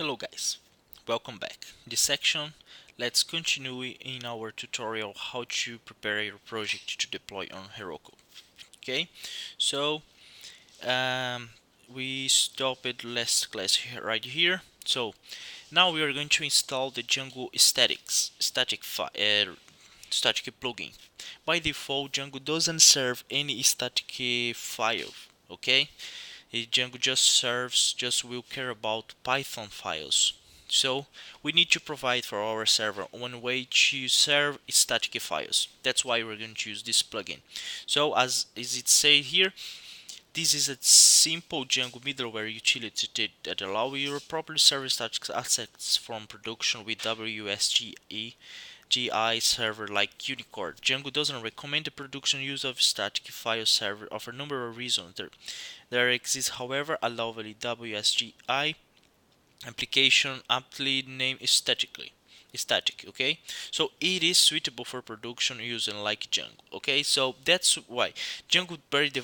Hello guys, welcome back. In this section, let's continue in our tutorial how to prepare your project to deploy on Heroku. Okay, so um, we stopped last class right here. So now we are going to install the Django static plugin. By default, Django doesn't serve any static file. Okay, Django just will care about Python files. So we need to provide for our server one way to serve static files. That's why we're going to use this plugin. So as it says here, this is a simple Django middleware utility that allows you to properly serve static assets from production with WSGI server like Unicorn. Django doesn't recommend the production use of static file server for a number of reasons. There exists, however, a lovely WSGI application aptly named static. Okay, so it is suitable for production using like Django. Okay, so that's why Django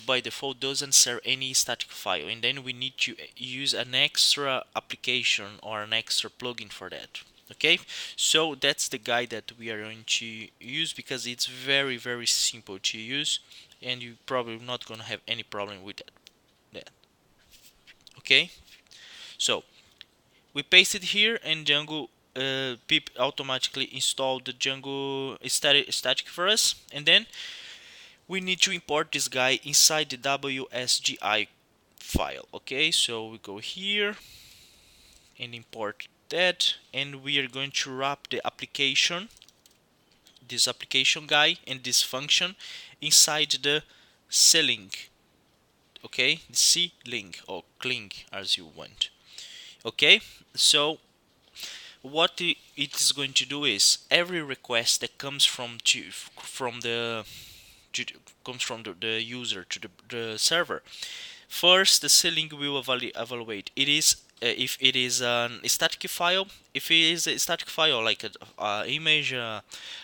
by default doesn't serve any static file, and then we need to use an extra application or an extra plugin for that. Okay, so that's the guide that we are going to use because it's very simple to use, and you probably not gonna have any problem with that. Okay, so we paste it here, and Django pip automatically installed the Django static for us, and then we need to import this guy inside the WSGI file. Okay, so we go here and import that, and we are going to wrap the application, this application guy and this function inside the cling. Okay, cling or cling as you want. Okay, so what it is going to do is every request that comes from the the user to the server, first the ceiling will evaluate it is if it is a static file. If it is a static file like a image,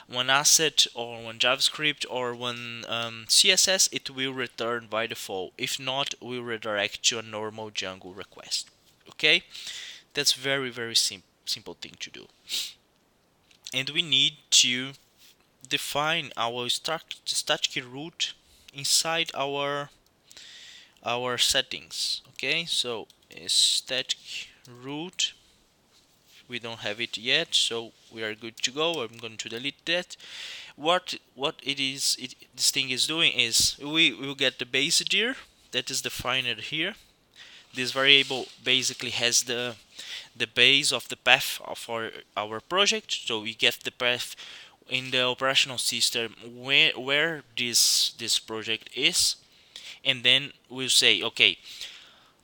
one asset or one JavaScript or one CSS, it will return by default. If not, will redirect to a normal Django request. Okay, that's very simple thing to do. And we need to define our static root inside our settings. Okay, so static root, we don't have it yet, so we are good to go. I'm going to delete that. What this thing is doing is we will get the base dir that is defined here. This variable basically has the base of the path of our project, so we get the path in the operational system where this project is, and then we'll say, okay,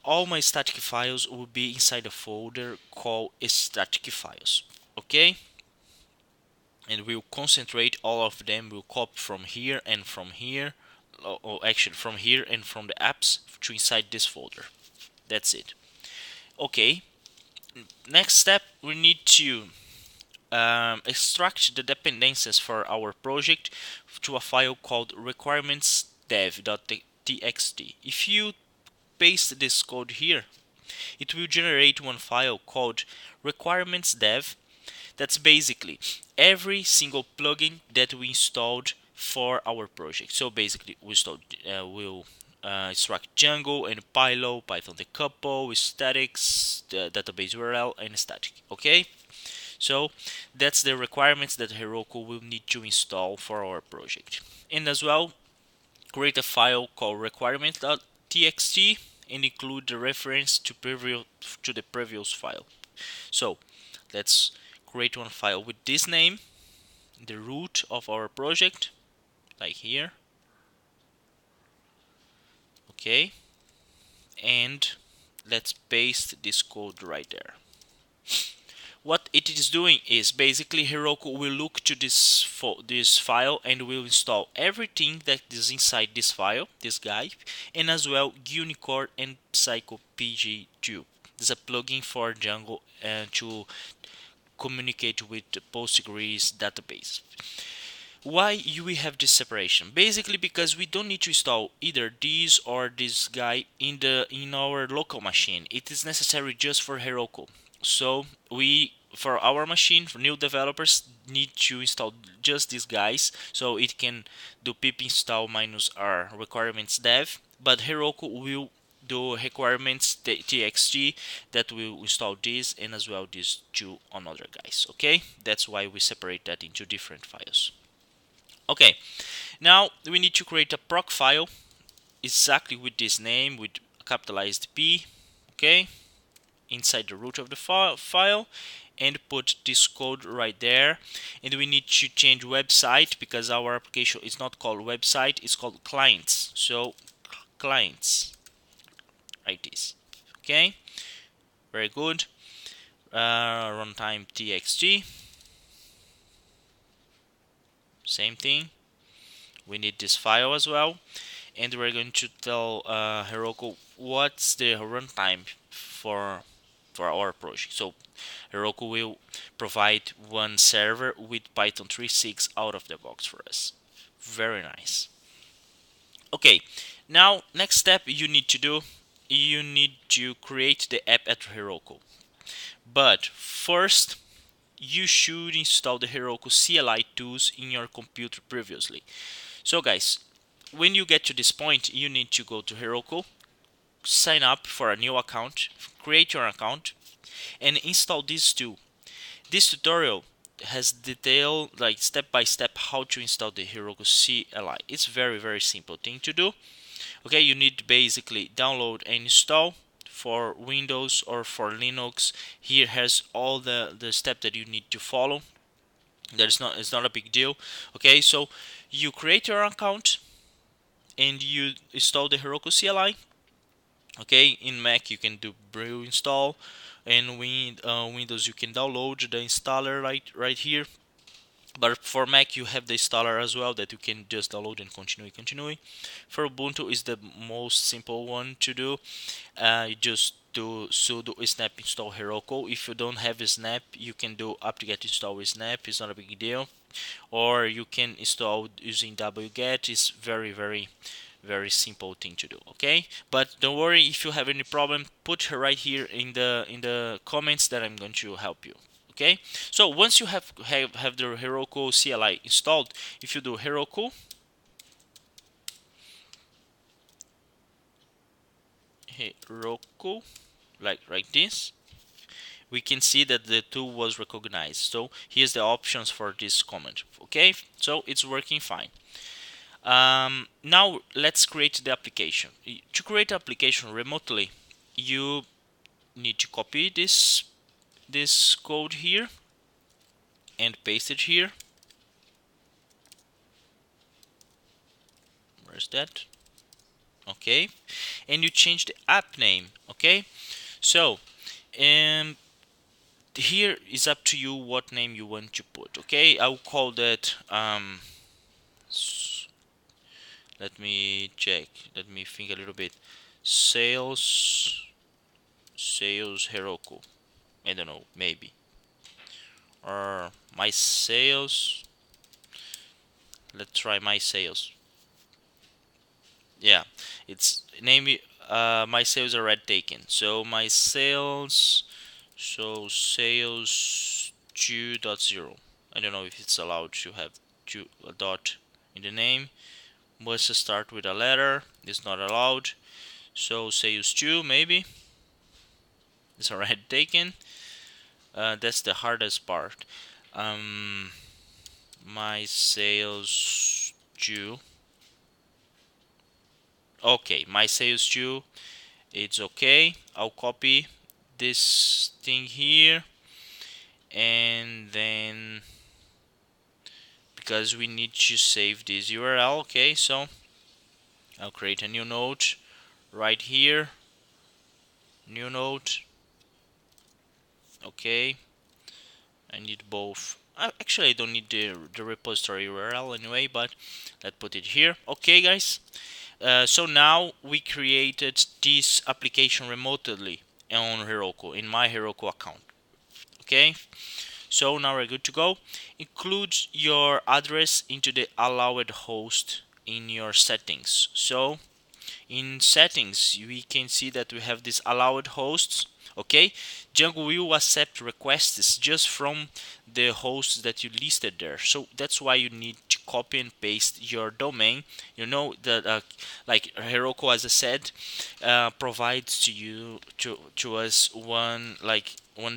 all my static files will be inside a folder called static files. Okay, and we'll concentrate all of them. We'll copy from here and from here, or actually from here and from the apps to inside this folder. That's it. Okay, next step, we need to extract the dependencies for our project to a file called requirements.dev.txt. If you paste this code here, it will generate one file called requirements.dev. That's basically every single plugin that we installed for our project. So basically, we installed we'll extract Django and Python decouple, statics, the database URL, and static. Okay, so that's the requirements that Heroku will need to install for our project. And as well, create a file called requirements.txt and include the reference to the previous file. So let's create one file with this name, the root of our project, like here. Okay, and let's paste this code right there. What it is doing is basically Heroku will look to this file and will install everything that is inside this file, this guy, and as well Unicorn and PsychoPG2. This is a plugin for Django to communicate with the Postgres database. Why we have this separation? Basically because we don't need to install either this or this guy in our local machine. It is necessary just for Heroku. So we, for our machine, for new developers, need to install just these guys, so it can do pip install minus r requirements dev. But Heroku will do requirements txt that will install this and as well these two on other guys. Okay, that's why we separate that into different files. Okay, now we need to create a proc file exactly with this name with capitalized P. Okay, inside the root of the file, and put this code right there. And we need to change website because our application is not called website, it's called clients. So clients, like this. Okay, very good. Runtime txt, same thing. We need this file as well, and we're going to tell Heroku what's the runtime for our project. So Heroku will provide one server with Python 3.6 out of the box for us. Very nice. Okay, now next step you need to do, you need to create the app at Heroku. But first, you should install the Heroku CLI tools in your computer previously. So guys, when you get to this point, you need to go to Heroku, sign up for a new account, create your account, and install this tool. This tutorial has detailed, like step by step, how to install the Heroku CLI. It's very simple thing to do. Okay, you need to basically download and install. For Windows or for Linux, here has all the steps that you need to follow. It's not a big deal. Okay, so you create your account and you install the Heroku CLI. Okay, in Mac you can do brew install, and Windows you can download the installer right here. But for Mac you have the installer as well that you can just download and continue. For Ubuntu is the most simple one to do. You just do sudo snap install Heroku. If you don't have a snap, you can do apt-get install with snap. It's not a big deal. Or you can install using wget. It's very simple thing to do. Okay, but don't worry, if you have any problem, put her right here in the comments that I'm going to help you. Okay, so once you have the Heroku CLI installed, if you do Heroku like this, we can see that the tool was recognized. So here's the options for this command. Okay, so it's working fine. Now let's create the application. To create the application remotely, you need to copy this code here and paste it here. Where's that? Okay, and you change the app name. Okay, so here is up to you what name you want to put. Okay, I'll call that let me check, let me think a little bit. Sales Heroku, I don't know, maybe, or my sales. Let's try my sales. Yeah, it's name. My sales are already taken, so my sales, so sales 2.0. I don't know if it's allowed to have a dot in the name. Must start with a letter. It's not allowed. So sales 2 maybe. It's already taken. That's the hardest part. My sales 2. Okay, my sales 2. It's okay. I'll copy this thing here, and then because we need to save this URL, okay, so I'll create a new node right here. New node. Okay, I need both. Actually, I don't need the repository URL anyway, but let's put it here. Okay, guys. So now we created this application remotely on Heroku, in my Heroku account. Okay, so now we're good to go. Include your address into the allowed host in your settings. So in settings we can see that we have this allowed hosts. Okay, Django will accept requests just from the hosts that you listed there, so that's why you need to copy and paste your domain. You know that like Heroku, as I said, provides to you to us one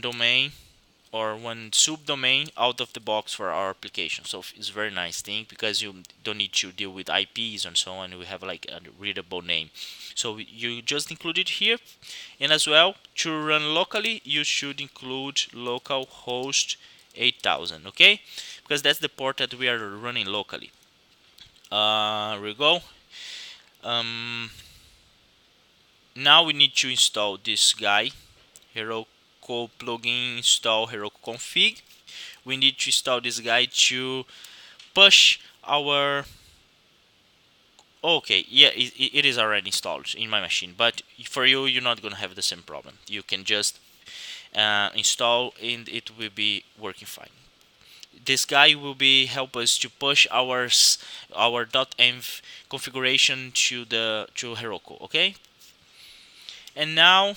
domain or one subdomain out of the box for our application. So it's a very nice thing because you don't need to deal with IPs and so on. We have like a readable name. So you just include it here. And as well, to run locally, you should include localhost 8000, okay? Because that's the port that we are running locally. Here we go. Um, Now we need to install this guy, Heroku plugin install Heroku config. We need to install this guy to push our. Okay, yeah, it is already installed in my machine, but for you, you're not gonna have the same problem. You can just install and it will be working fine. This guy will be help us to push our .env configuration to Heroku. Okay, and now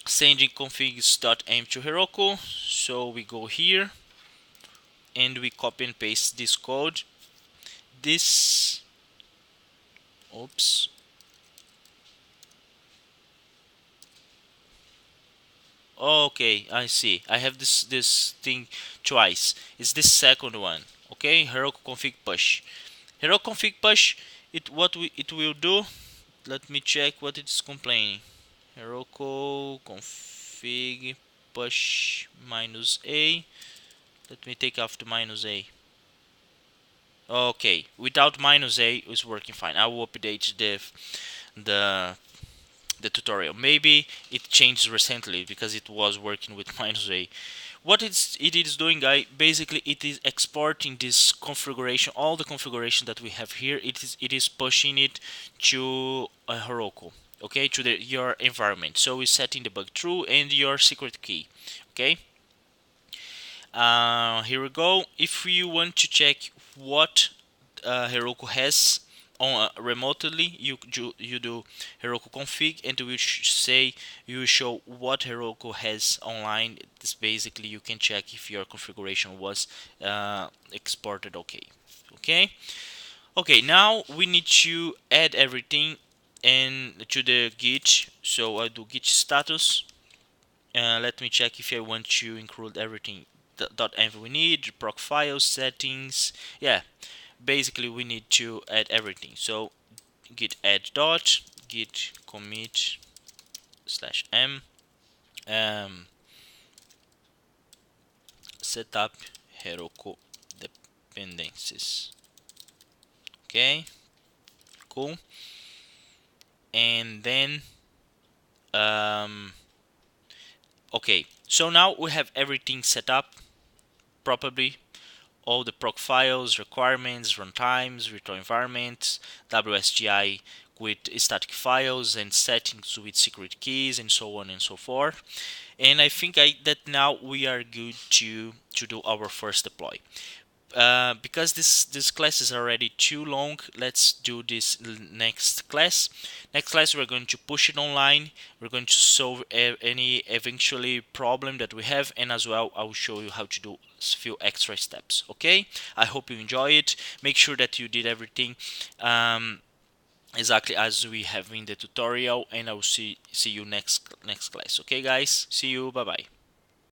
sending configs.env to Heroku. So we go here and we copy and paste this code. This, oops. Okay, I see. I have this thing twice. It's this second one. Okay, Heroku config push. Heroku config push. It will do. Let me check what it's complaining. Heroku config push minus a. Let me take off the minus a. Okay, without minus a is working fine. I will update the the tutorial. Maybe it changed recently because it was working with minus a. What it is doing, guy, basically it is exporting this configuration, all the configuration that we have here. It is pushing it to Heroku, okay, to your environment. So we're setting the bug true and your secret key, okay. Here we go. If you want to check what Heroku has on remotely, you do Heroku config, and we say you show what Heroku has online. This basically you can check if your configuration was exported. Okay. Now we need to add everything and to the Git. So I do Git status. Let me check if I want to include everything. .env we need proc files settings. Yeah, basically we need to add everything. So git add dot git commit /m setup Heroku dependencies. Okay, cool. And then okay, so now we have everything set up properly. All the proc files, requirements, runtimes, virtual environments, WSGI with static files and settings with secret keys and so on and so forth. And I think that now we are good to do our first deploy. Because this class is already too long, let's do this next class. Next class we're going to push it online. We're going to solve any eventually problem that we have, and as well I will show you how to do a few extra steps. Okay, I hope you enjoy it. Make sure that you did everything exactly as we have in the tutorial, and I will see you next class. Okay guys, see you, bye bye.